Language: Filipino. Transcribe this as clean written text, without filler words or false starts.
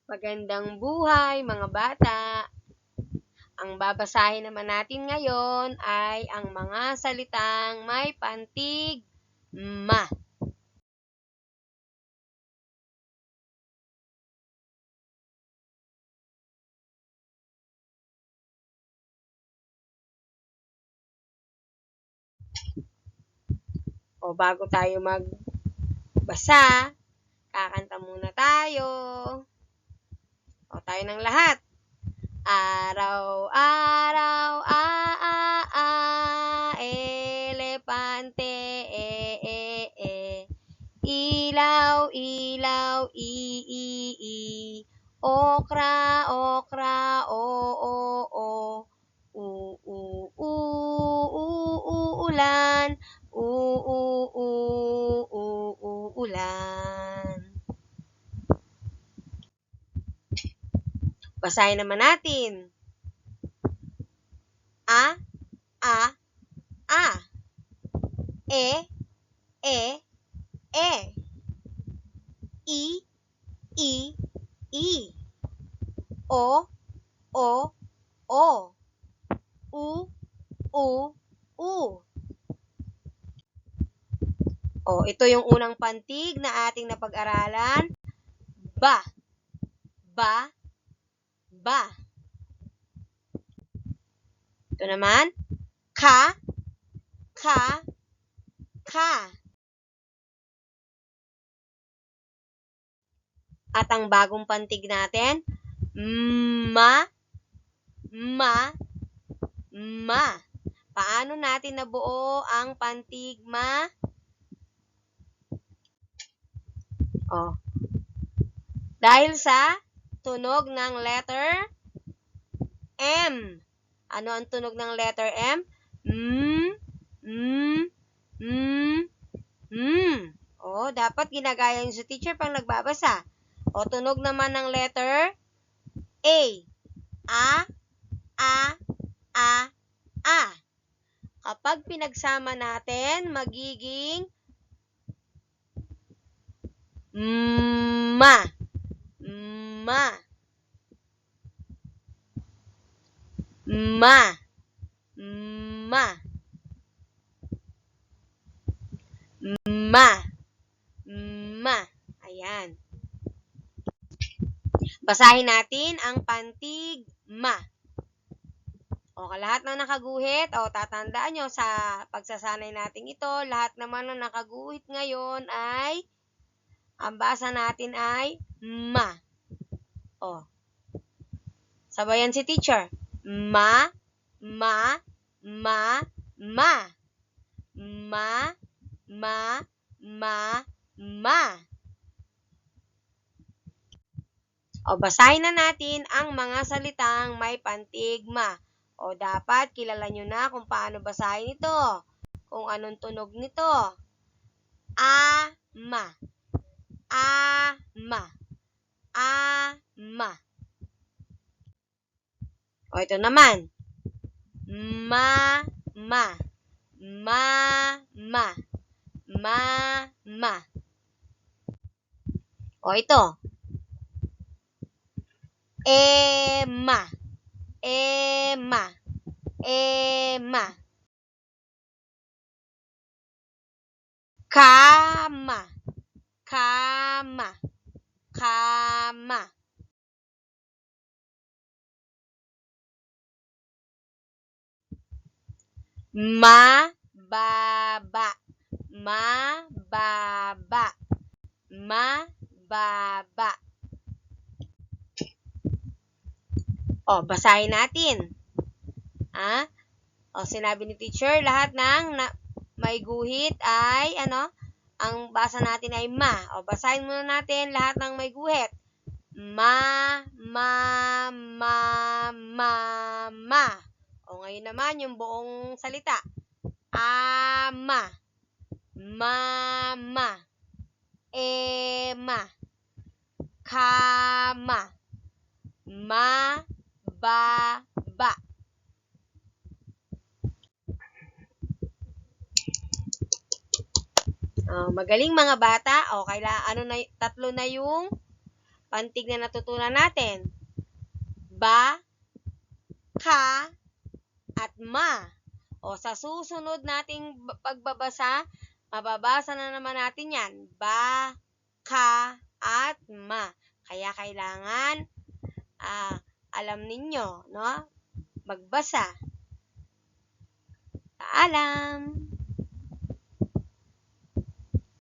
Magandang buhay mga bata! Ang babasahin naman natin ngayon ay ang mga salitang may pantig ma. O bago tayo magbasa, kakanta muna tayo. O tayo ng lahat. Araw-araw, elepante, ilaw, okra, uulan, uulan. Basahin naman natin. A, e, I, o, u. O, ito yung unang pantig na ating napag-aralan. Ba. Ito naman. Ka. At ang bagong pantig natin, ma. Paano natin nabuo ang pantig ma? O. Dahil sa tunog ng letter M. Ano ang tunog ng letter M? O, dapat ginagaya niyo sa teacher pang nagbabasa. O, tunog naman ng letter A. A. Kapag pinagsama natin, magiging ma. Ayan. Basahin natin ang pantig ma. O, lahat ng nakaguhit, o tatandaan nyo sa pagsasanay natin ito, lahat naman ng nakaguhit ngayon ay, ang basa natin ay ma. O, sabayan si teacher. Ma. O, basahin na natin ang mga salitang may pantig ma. O, dapat kilala nyo na kung paano basahin ito. Kung anong tunog nito. Ama. O, ito naman. Mama. O, ito. Ema. Kama. Mababa. O, basahin natin. O, sinabi ni teacher, lahat ng may guhit ay, ang basa natin ay ma. O, basahin muna natin lahat ng may guhit. Ma. O, ngayon naman yung buong salita. Ama. Mama. Ema. Kama. Mababa. Magaling mga bata. O, tatlo na yung pantig na natutunan natin. Ba, ka, at ma. O sa susunod nating pagbabasa, mababasa na naman natin yan. Ba, ka, at ma. Kaya kailangan alam ninyo, no? Magbasa. Paalam!